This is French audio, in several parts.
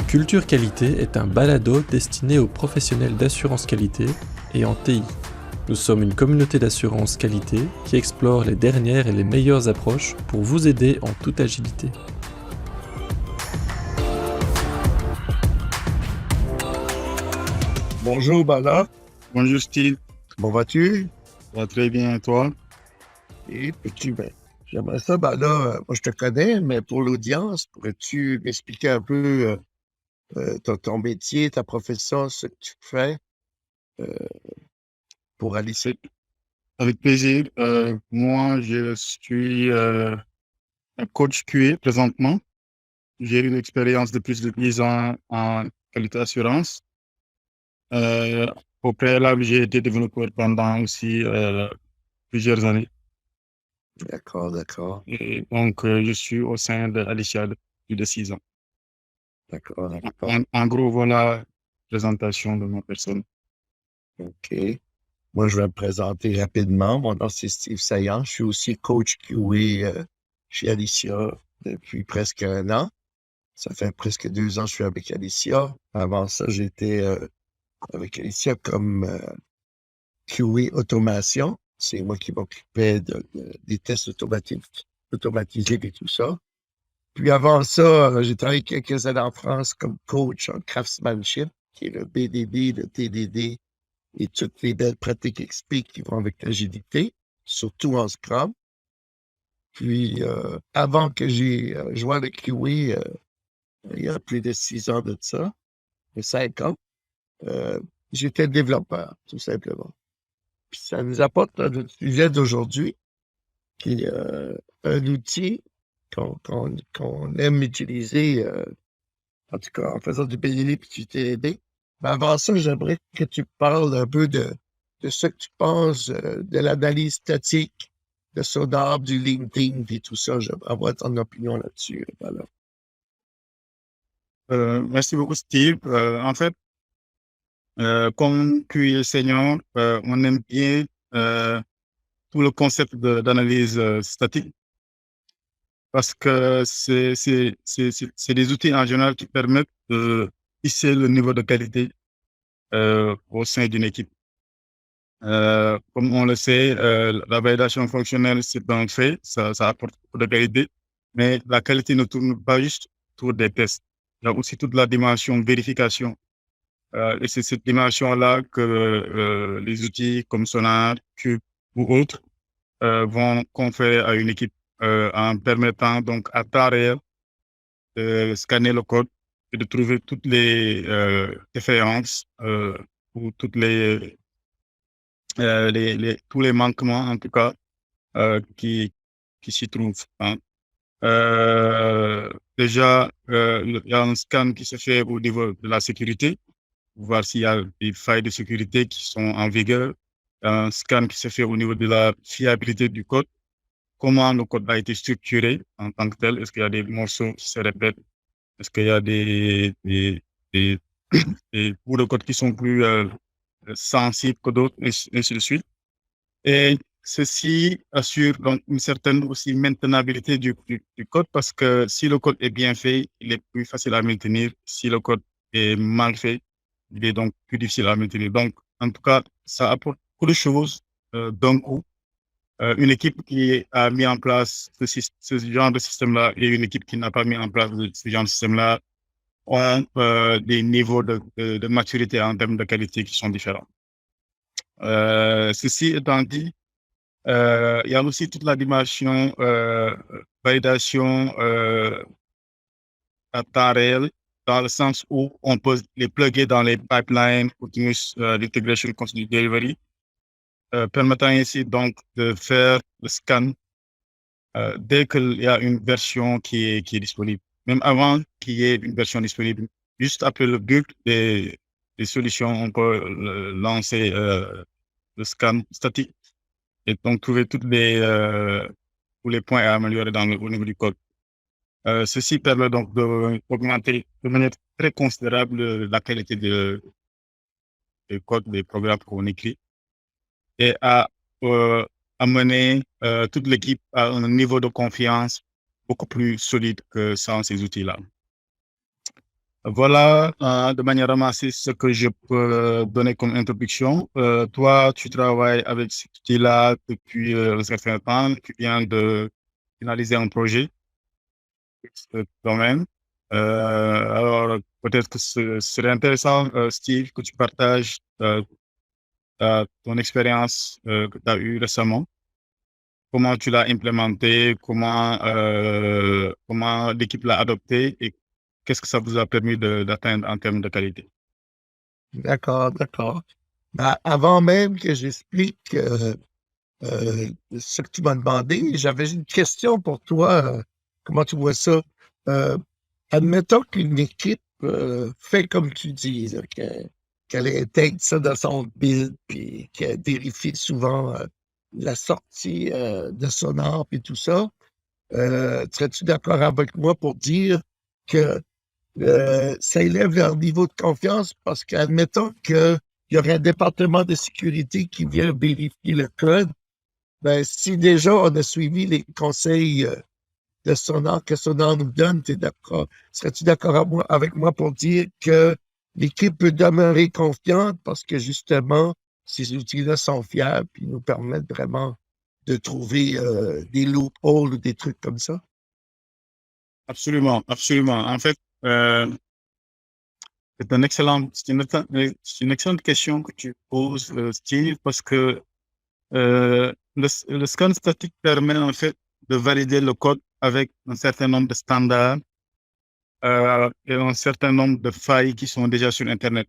Culture Qualité est un balado destiné aux professionnels d'assurance qualité et en TI. Nous sommes une communauté d'assurance qualité qui explore les dernières et les meilleures approches pour vous aider en toute agilité. Bonjour Bala, Bonjour Steve, comment vas-tu? ça va très bien et toi? Et peux-tu, j'aimerais ça, Bala, moi je te connais, mais pour l'audience, pourrais-tu m'expliquer un peu ton métier, ta profession, ce que tu fais euh, pour Alice? Avec plaisir. Moi, je suis un coach QA présentement. J'ai une expérience de plus de 10 ans en qualité assurance. Au préalable, j'ai été développeur pendant aussi plusieurs années. D'accord, Et donc, je suis au sein de Alicia depuis plus de 6 ans. d'accord. En gros, voilà la présentation de ma personne. OK. Moi, je vais me présenter rapidement. Mon nom, c'est Steve Saillant. Je suis aussi coach QA chez Alicia depuis presque 1 an. Ça fait presque 2 ans que je suis avec Alicia. Avant ça, j'étais avec Alicia comme QA automation. C'est moi qui m'occupais des tests automatisés et tout ça. Puis avant ça, j'ai travaillé quelques années en France comme coach en craftsmanship, qui est le BDD, le TDD et toutes les belles pratiques XP qui vont avec l'agilité, surtout en Scrum. Puis avant que j'ai joint le QA, il y a plus de 6 ans de ça, 5 ans, j'étais développeur, tout simplement. Puis ça nous apporte à notre sujet d'aujourd'hui, qui est un outil qu'on aime utiliser, en tout cas en faisant du BDD puis du TDD. Mais avant ça, j'aimerais que tu parles un peu de ce que tu penses de l'analyse statique, de SODAR, du LinkedIn et tout ça. J'aimerais avoir ton opinion là-dessus. Voilà. Merci beaucoup Steve. En fait, comme QA senior, on aime bien tout le concept d'analyse statique parce que c'est des outils en général qui permettent de hisser le niveau de qualité au sein d'une équipe. Comme on le sait, la validation fonctionnelle, c'est un fait, ça apporte beaucoup de qualité, mais la qualité ne tourne pas juste autour des tests. Il y a aussi toute la dimension vérification. Et c'est cette dimension-là que les outils comme Sonar, Cube ou autres vont conférer à une équipe en permettant donc à temps réel de scanner le code et de trouver toutes les références ou toutes tous les manquements en tout cas qui s'y trouvent. Hein. Déjà, il y a un scan qui se fait au niveau de la sécurité, pour voir s'il y a des failles de sécurité qui sont en vigueur. Un scan qui se fait au niveau de la fiabilité du code, comment le code a été structuré en tant que tel. Est-ce qu'il y a des morceaux qui se répètent? Est-ce qu'il y a des bouts de code qui sont plus sensibles que d'autres, ainsi de suite. Et ceci assure donc une certaine aussi maintenabilité du code parce que si le code est bien fait, il est plus facile à maintenir. Si le code est mal fait, il est donc plus difficile à maintenir. Donc, en tout cas, ça apporte beaucoup de choses d'un coup. Une équipe qui a mis en place ce genre de système-là et une équipe qui n'a pas mis en place ce genre de système-là ont des niveaux de maturité en termes de qualité qui sont différents. Ceci étant dit, il y a aussi toute la dimension validation à temps réel, dans le sens où on peut les plugger dans les pipelines Continuous Integration Continuous Delivery, permettant ainsi donc de faire le scan dès qu'il y a une version qui est disponible. Même avant qu'il y ait une version disponible, juste après le build des solutions, on peut lancer le scan statique et donc trouver tous les points à améliorer au niveau du code. Ceci permet donc d'augmenter de manière très considérable la qualité des codes, des programmes qu'on écrit et à amener toute l'équipe à un niveau de confiance beaucoup plus solide que sans ces outils-là. Voilà, de manière ramassée, ce que je peux donner comme introduction. Toi, tu travailles avec cet outil-là depuis un certain temps. Tu viens de finaliser un projet dans ce domaine. Alors, peut-être que ce serait intéressant, Steve, que tu partages ton expérience que tu as eue récemment. Comment tu l'as implémenté, comment l'équipe l'a adopté et qu'est-ce que ça vous a permis d'atteindre en termes de qualité? D'accord, d'accord. Ben, avant même que j'explique ce que tu m'as demandé, j'avais une question pour toi. Comment tu vois ça? Euh, Admettons qu'une équipe fait comme tu dis, là, qu'elle intègre ça dans son build, puis qu'elle vérifie souvent la sortie de Sonar et tout ça. Serais-tu d'accord avec moi pour dire que ça élève leur niveau de confiance parce qu'admettons qu'il y aurait un département de sécurité qui vient vérifier le code, ben, si déjà on a suivi les conseils de Sonar que Sonar nous donne, serais-tu d'accord avec moi pour dire que l'équipe peut demeurer confiante parce que justement, ces outils-là sont fiables et nous permettent vraiment de trouver des loopholes ou des trucs comme ça? Absolument, absolument. En fait, c'est une excellente question que tu poses, Steve, parce que le scan statique permet en fait de valider le code avec un certain nombre de standards et un certain nombre de failles qui sont déjà sur Internet.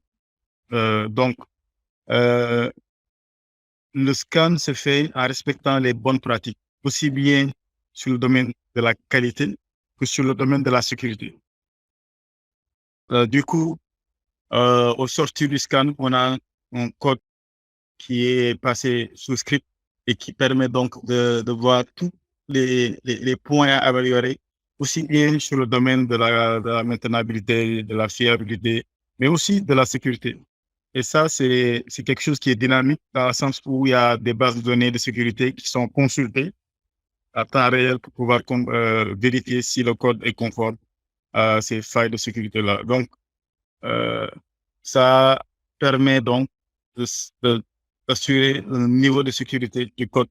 Donc, euh, le scan se fait en respectant les bonnes pratiques, aussi bien sur le domaine de la qualité que sur le domaine de la sécurité. Du coup, au sortir du scan, on a un code qui est passé sous script et qui permet donc de voir tous les points à améliorer, aussi bien sur le domaine de la maintenabilité, de la fiabilité, mais aussi de la sécurité. Et ça, c'est quelque chose qui est dynamique dans le sens où il y a des bases de données de sécurité qui sont consultées à temps réel pour pouvoir vérifier si le code est conforme à ces failles de sécurité-là. Donc, euh, ça permet donc d'assurer un niveau de sécurité du code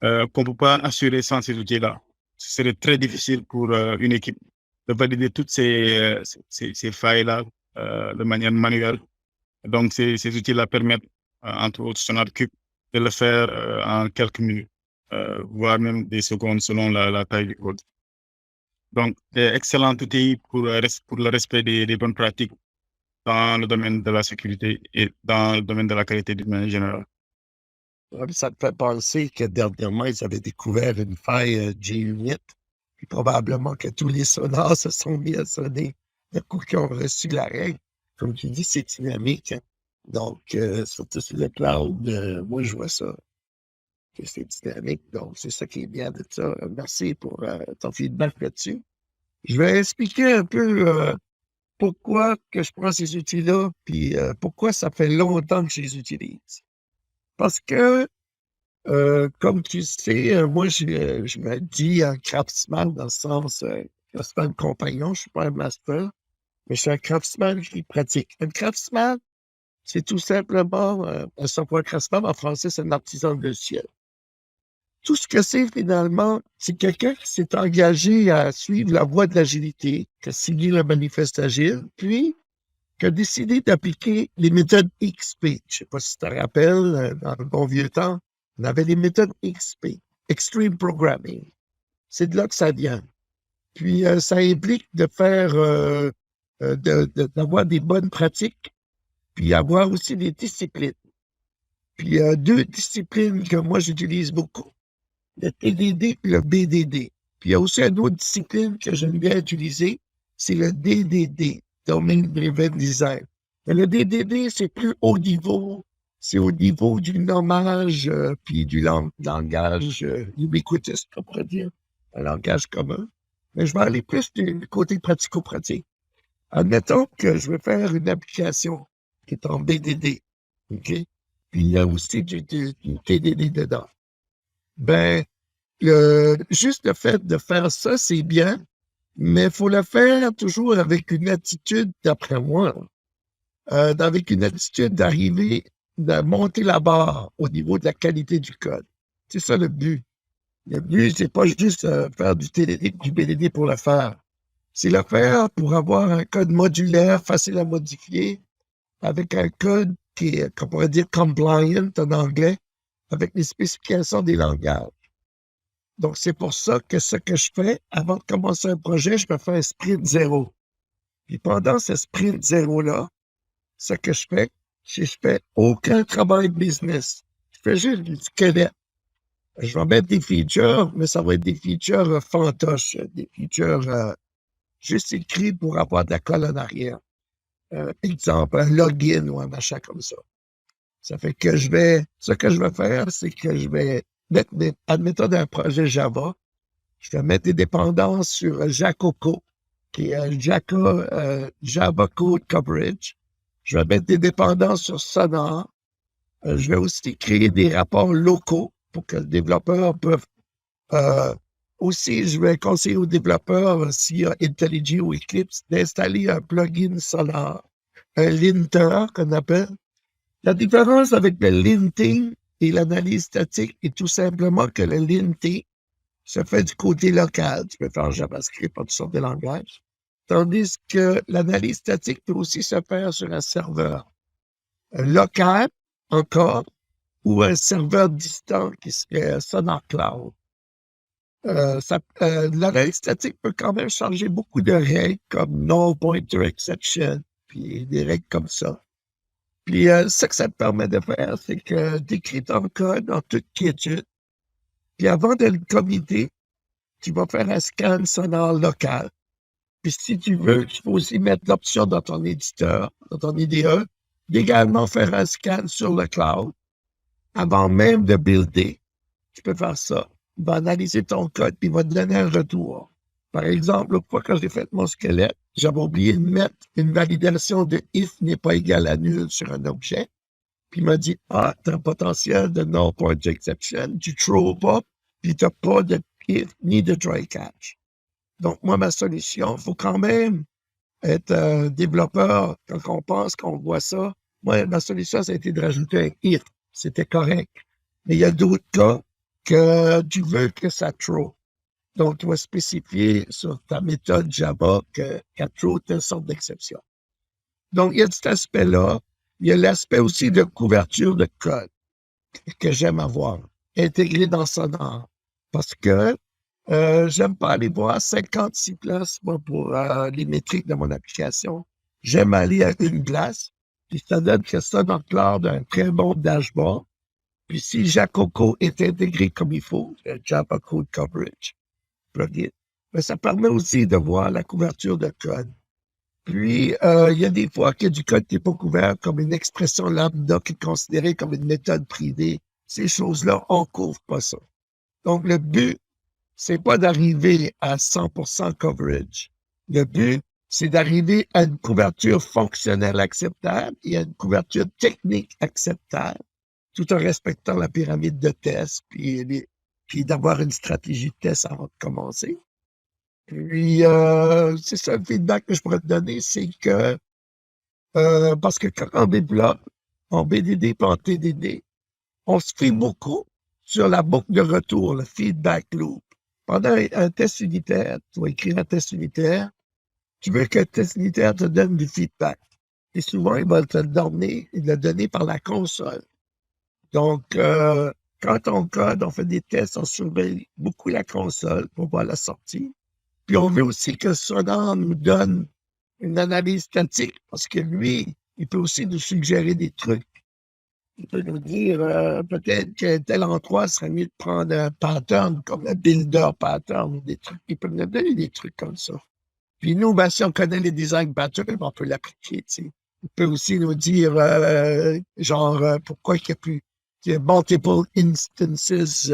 qu'on ne peut pas assurer sans ces outils-là. Ce serait très difficile pour une équipe de valider toutes ces failles-là de manière manuelle. Donc, ces outils-là permettent, entre autres SonarQube, de le faire en quelques minutes, voire même des secondes selon la taille du code. Donc, excellent outil pour le respect des bonnes pratiques dans le domaine de la sécurité et dans le domaine de la qualité d'une manière générale. Ouais, puis ça te fait penser que dernièrement, ils avaient découvert une faille JUnit, puis probablement que tous les sonars se sont mis à sonner d'un coup qu'ils ont reçu la règle. Comme tu dis, c'est dynamique, hein. Donc, surtout sur le cloud, moi, je vois ça, que c'est dynamique. Donc, c'est ça qui est bien de ça. Merci pour ton feedback là-dessus. Je vais expliquer un peu pourquoi que je prends ces outils-là, puis pourquoi ça fait longtemps que je les utilise. Parce que comme tu sais, moi, je me dis un craftsman dans le sens craftsman compagnon. Je suis pas un master, mais je suis un craftsman qui pratique. Un craftsman, c'est tout simplement un software craftsman. En français, c'est un artisan de ciel. Tout ce que c'est finalement, c'est quelqu'un qui s'est engagé à suivre la voie de l'agilité, qui a signé le manifeste agile, puis qui a décidé d'appliquer les méthodes XP. Je ne sais pas si tu te rappelles, dans le bon vieux temps, on avait les méthodes XP, Extreme Programming. C'est de là que ça vient. Puis, ça implique de faire, d'avoir des bonnes pratiques, puis avoir aussi des disciplines. Puis, il y a deux disciplines que moi, j'utilise beaucoup, le TDD et le BDD. Puis, il y a aussi une autre discipline que j'aime bien utiliser, c'est le DDD, Domain Driven Design. Mais le DDD, c'est plus haut niveau. C'est au niveau du nommage, puis du langage ubiquitous, on pourrait dire, un langage commun. Mais je vais aller plus du côté pratico-pratique. Admettons que je veux faire une application qui est en BDD, OK? Puis il y a aussi du TDD dedans. Ben, juste le fait de faire ça, c'est bien, Mais il faut le faire toujours avec une attitude, d'après moi, avec une attitude d'arriver, de monter la barre au niveau de la qualité du code. C'est ça le but. Le but, c'est pas juste faire du TDD, du BDD pour le faire. C'est le faire pour avoir un code modulaire, facile à modifier, avec un code qui est, qu'on pourrait dire compliant en anglais, avec les spécifications des langages. Donc, c'est pour ça que ce que je fais, avant de commencer un projet, je me fais un sprint zéro. Puis pendant ce sprint zéro-là, ce que je fais, c'est que je fais aucun travail business. Je fais juste du squelette. Je vais mettre des features, mais ça va être des features fantoches, des features juste écrites pour avoir de la colle en arrière. Exemple, un login ou un machin comme ça. Ça fait que ce que je vais faire, c'est que je vais mettre, admettons d'un projet Java, je vais mettre des dépendances sur Jacoco, qui est Java Code Coverage. Je vais mettre des dépendances sur Sonar. Je vais aussi créer des rapports locaux pour que le développeur puisse... aussi, je vais conseiller aux développeurs, s'il y a IntelliJ ou Eclipse, d'installer un plugin Sonar, un linter qu'on appelle. La différence avec le linting et l'analyse statique est tout simplement que le linting se fait du côté local. Tu peux faire JavaScript en toutes sortes de langages. Tandis que l'analyse statique peut aussi se faire sur un serveur local encore ou un serveur distant qui serait Sonar Cloud. L'analyse statique peut quand même changer beaucoup de règles comme null pointer exception, puis des règles comme ça. Puis ce que ça te permet de faire, c'est que d'écrire ton code en toute quiétude. Puis avant de le committer, tu vas faire un scan sonore local. Puis si tu veux, tu peux aussi mettre l'option dans ton éditeur, dans ton IDE, d'également faire un scan sur le cloud. Avant même de builder, tu peux faire ça. Il va analyser ton code, puis il va te donner un retour. Par exemple, l'autre fois, quand j'ai fait mon squelette, j'avais oublié de mettre une validation de if n'est pas égal à nul sur un objet. Puis il m'a dit, t'as un potentiel de null pointer exception, tu throw pas, puis t'as pas de if ni de try catch. Donc, moi, ma solution, il faut quand même être développeur quand on pense qu'on voit ça. Moi, ma solution, ça a été de rajouter un if. C'était correct. Mais il y a d'autres cas que tu veux que ça throw. Donc, tu vas spécifier sur ta méthode Java qu'elle throw telle sorte d'exception. Donc, il y a cet aspect-là. Il y a l'aspect aussi de couverture de code que j'aime avoir, intégré dans Sonar. Parce que j'aime pas aller voir 56 places moi, pour les métriques de mon application. J'aime aller à une place, puis ça donne que ça dans Cloud un très bon dashboard. Puis si Jacoco est intégré comme il faut, Java Code Coverage, plugin, mais ça permet aussi de voir la couverture de code. Puis, il y a des fois qu'il y a du code qui n'est pas couvert comme une expression lambda qui est considérée comme une méthode privée. Ces choses-là, on ne couvre pas ça. Donc, le but, c'est pas d'arriver à 100% coverage. Le but, c'est d'arriver à une couverture fonctionnelle acceptable et à une couverture technique acceptable, tout en respectant la pyramide de tests, puis d'avoir une stratégie de test avant de commencer. Puis, c'est ça le feedback que je pourrais te donner, c'est que, parce que quand on développe en BDD et en TDD, on se fie beaucoup sur la boucle de retour, le feedback loop. Pendant un test unitaire, tu vas écrire un test unitaire, tu veux que le test unitaire te donne du feedback. Et souvent, il va te le donner par la console. Donc, quand on code, on fait des tests, on surveille beaucoup la console pour voir la sortie. Puis on veut aussi que Sonar nous donne une analyse statique, parce que lui, il peut aussi nous suggérer des trucs. Il peut nous dire peut-être que tel endroit serait mieux de prendre un pattern comme un builder pattern ou des trucs. Il peut nous donner des trucs comme ça. Puis nous, ben, si on connaît les design patterns, on peut l'appliquer. Il peut aussi nous dire pourquoi il n'y a plus multiple instances,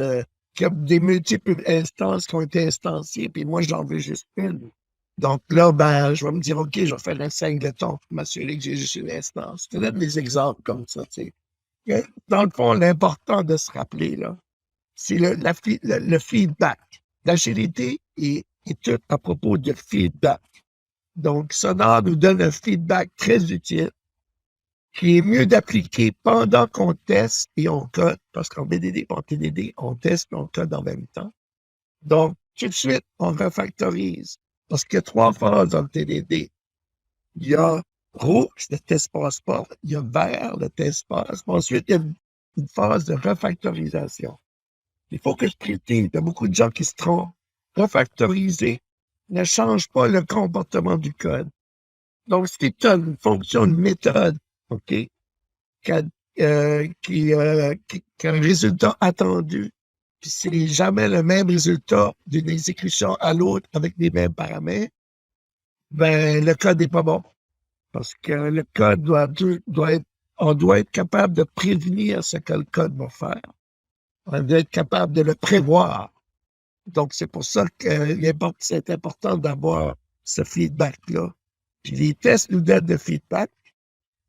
qu'il y a des multiples instances qui ont été instanciées, puis moi, j'en veux juste une. Donc là, ben, je vais me dire, OK, je vais faire un singleton pour m'assurer que j'ai juste une instance. Je te donne des exemples comme ça, tu sais. Dans le fond, l'important de se rappeler, là, c'est le feedback. L'agilité est étude à propos de feedback. Donc, Sonar nous donne un feedback très utile qui est mieux d'appliquer pendant qu'on teste et on code, parce qu'en BDD et en TDD, on teste et on code en même temps. Donc, tout de suite, on refactorise. Parce qu'il y a 3 phases dans le TDD. Il y a rouge, le test passe pas. Il y a vert, le test passe. Ensuite, il y a une phase de refactorisation. Il faut que je précise, il y a beaucoup de gens qui se trompent. Refactoriser ne change pas le comportement du code. Donc, si tu as une fonction, une méthode, OK, qui a un résultat attendu, puis c'est jamais le même résultat d'une exécution à l'autre avec les mêmes paramètres, ben, le code n'est pas bon. Parce que le code on doit être capable de prévenir ce que le code va faire. On doit être capable de le prévoir. Donc, c'est pour ça que c'est important d'avoir ce feedback-là. Puis les tests nous donnent le feedback.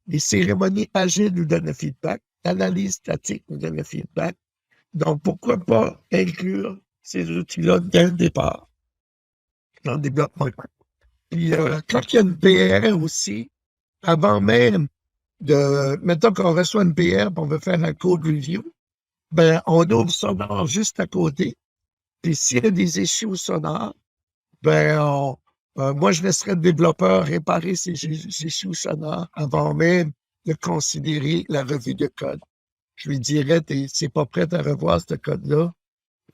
Les cérémonies agiles nous donnent le feedback. L'analyse statique nous donne le feedback. Donc, pourquoi pas inclure ces outils-là dès le départ dans le développement. Puis, quand il y a une PR aussi, avant même mettons qu'on reçoit une PR et on veut faire un code review, ben, on ouvre Sonar juste à côté. Puis s'il y a des issues sonores, ben, moi, je laisserai le développeur réparer ces issues sonores avant même de considérer la revue de code. Je lui dirais, c'est pas prêt à revoir ce code-là.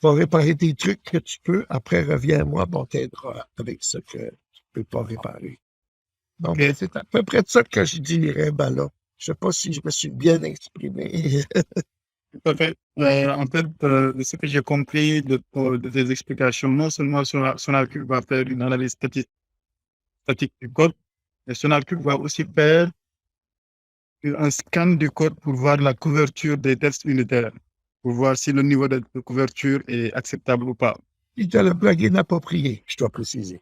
Va réparer tes trucs que tu peux. Après, reviens-moi, on t'aidera avec ce que tu peux pas réparer. Donc, c'est à peu près de ça que je dirais, ben là. Je sais pas si je me suis bien exprimé. Tout à fait. En fait, de ce que j'ai compris de tes explications, non seulement SonarCube va faire une analyse statique du code, mais SonarCube va aussi faire un scan du code pour voir la couverture des tests unitaires, pour voir si le niveau de couverture est acceptable ou pas. Si tu as le plugin approprié, je dois préciser.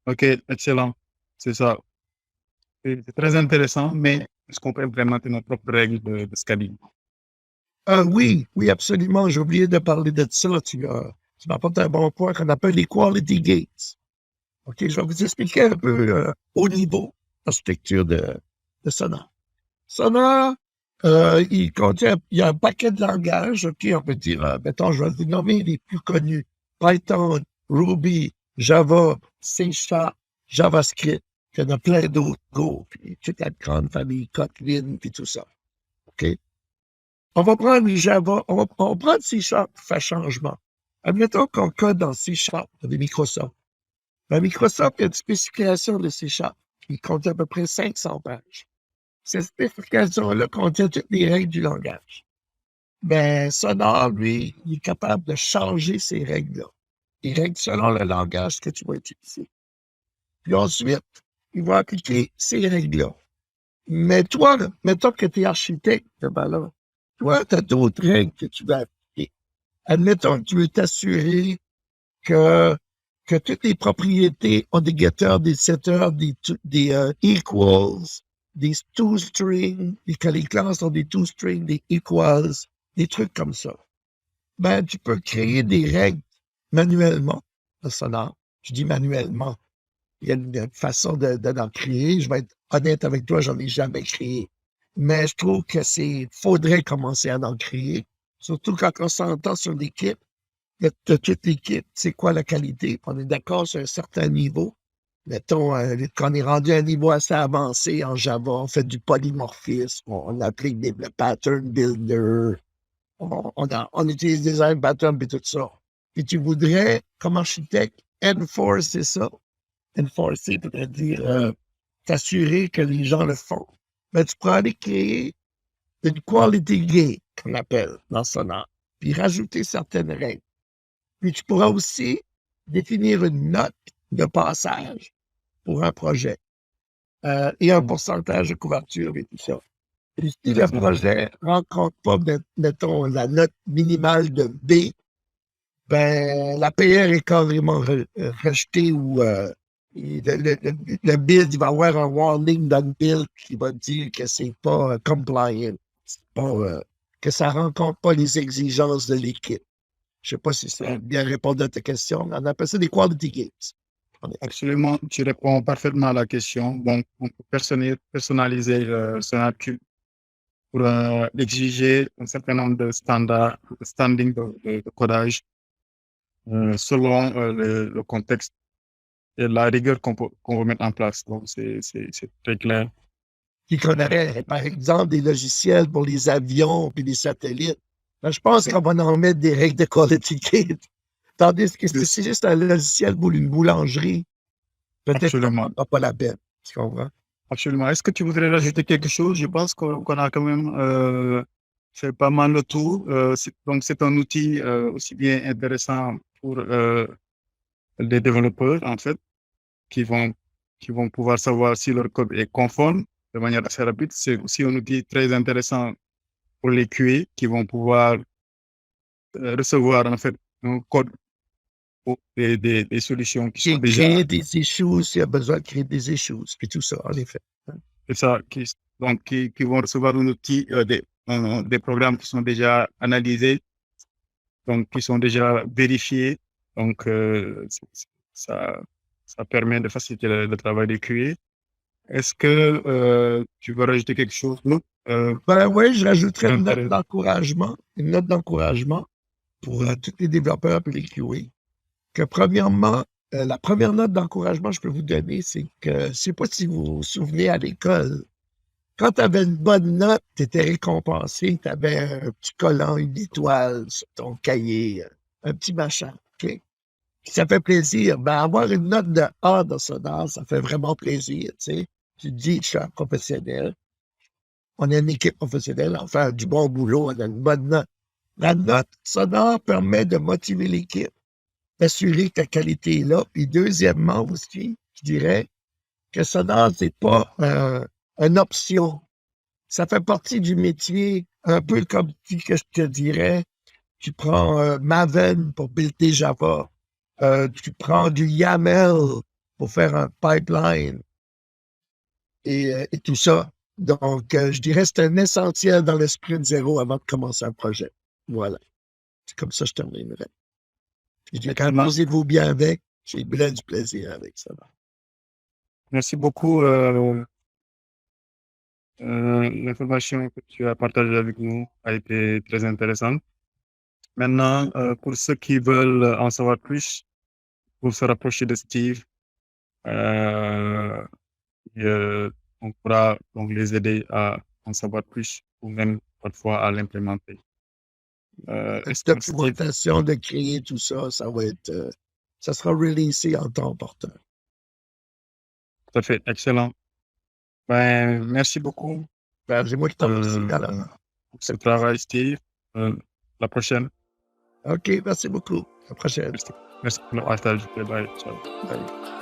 OK, excellent. C'est ça. C'est très intéressant, mais est-ce qu'on peut implémenter nos propres règles de scanning? Oui, absolument. J'ai oublié de parler de ça. Tu m'apportes un bon point qu'on appelle les quality gates. OK, je vais vous expliquer un peu au niveau architecture de Sonar. Sonar, il y a un paquet de langages, OK, on peut dire, mettons, je vais vous nommer les plus connus. Python, Ruby, Java, C#, JavaScript. Il y en a plein d'autres, Go, puis toute la grande famille, Kotlin, puis tout ça. OK? On va prendre Java, on va prendre C# pour faire changement. Admettons qu'on code dans C# de Microsoft. Microsoft a une spécification de C# qui contient à peu près 500 pages. Cette spécification-là contient toutes les règles du langage. Ben, Sonar, lui, il est capable de changer ces règles-là. Les règles selon le langage que tu vas utiliser. Puis ensuite, il va appliquer ces règles-là. Mais toi, là, mettons que tu es architecte, ben là, toi, tu as d'autres règles que tu vas appliquer. Admettons que tu veux t'assurer que toutes les propriétés ont des getters, des setters, des equals, des toString, et que les classes ont des toString, des equals, des trucs comme ça. Ben, tu peux créer des règles manuellement, Sonar. Je dis manuellement. Il y a une façon d'en créer. Je vais être honnête avec toi, j'en ai jamais créé. Mais je trouve que faudrait commencer à en créer. Surtout quand on s'entend sur l'équipe, de toute l'équipe, c'est quoi la qualité? On est d'accord sur un certain niveau. Mettons, quand on est rendu à un niveau assez avancé en Java, on fait du polymorphisme, on applique le pattern builder, on utilise design pattern et tout ça. Puis tu voudrais, comme architecte, enforcer ça. Enforcer, c'est-à-dire t'assurer que les gens le font. Mais tu pourrais aller créer une quality gate, qu'on appelle dans Sonar, puis rajouter certaines règles. Puis tu pourras aussi définir une note de passage pour un projet et un pourcentage de couverture et tout ça. Et si le projet ne rencontre pas, mettons, la note minimale de B, ben la PR est carrément rejetée ou le build, il va avoir un warning dans le build qui va dire que c'est pas compliant, que ça rencontre pas les exigences de l'équipe. Je ne sais pas si c'est bien répondre à ta question. On appelle ça des quality games. Absolument, tu réponds parfaitement à la question. Donc, on peut personnaliser son appui pour exiger un certain nombre de standards, de standing de codage selon le contexte et la rigueur qu'on veut mettre en place. Donc, c'est très clair. Qui connaît, par exemple, des logiciels pour les avions et les satellites. Ben, je pense qu'on va en mettre des règles de quality gate. Tandis que si c'est juste un logiciel pour une boulangerie, peut-être qu'on n'a pas la peine. Tu comprends? Absolument. Est-ce que tu voudrais rajouter quelque chose? Je pense qu'on a quand même fait pas mal le tour. Donc, c'est un outil aussi bien intéressant pour les développeurs, en fait, qui vont pouvoir savoir si leur code est conforme de manière assez rapide. C'est aussi un outil très intéressant pour les QA qui vont pouvoir recevoir, en fait, un code ou des solutions qui sont déjà... Créer des issues, s'il y a besoin de créer des issues, puis tout ça, en effet. C'est ça, qui vont recevoir un outil, des programmes qui sont déjà analysés, donc qui sont déjà vérifiés. Donc, ça permet de faciliter le travail des QA. Est-ce que tu veux rajouter quelque chose d'autre? Ben oui, je rajouterais une note d'encouragement pour tous les développeurs et les QA. Que premièrement, la première note d'encouragement que je peux vous donner, c'est que, je ne sais pas si vous vous souvenez à l'école, quand tu avais une bonne note, tu étais récompensé, tu avais un petit collant, une étoile sur ton cahier, un petit machin, OK? Puis ça fait plaisir. Ben, avoir une note de A dans Sonar, ça fait vraiment plaisir, tu sais. Tu te dis, je suis un professionnel, on est une équipe professionnelle, on fait du bon boulot, on a une bonne note. La note Sonar permet de motiver l'équipe, d'assurer que la qualité est là. Puis deuxièmement aussi, je dirais que Sonar, c'est pas une option. Ça fait partie du métier, un peu comme que je te dirais, tu prends Maven pour builder Java, tu prends du YAML pour faire un pipeline et tout ça. Donc, je dirais que c'est un essentiel dans le sprint zéro avant de commencer un projet. Voilà. C'est comme ça que je terminerai. Je dis, quand posez-vous bien avec, j'ai plein du plaisir avec ça. Merci beaucoup. L'information que tu as partagée avec nous a été très intéressante. Maintenant, pour ceux qui veulent en savoir plus, pour se rapprocher de Steve, on pourra donc les aider à en savoir plus ou même parfois à l'implémenter. Cette documentation de créer tout ça, ça va être, ça sera releasé en temps opportun. Tout à fait, excellent. Ben, merci beaucoup. Ben, c'est moi qui t'en remercie. Pour ce travail, Steve. La prochaine. OK, merci beaucoup. À la prochaine. Merci pour le partage. Bye. Ciao. Bye.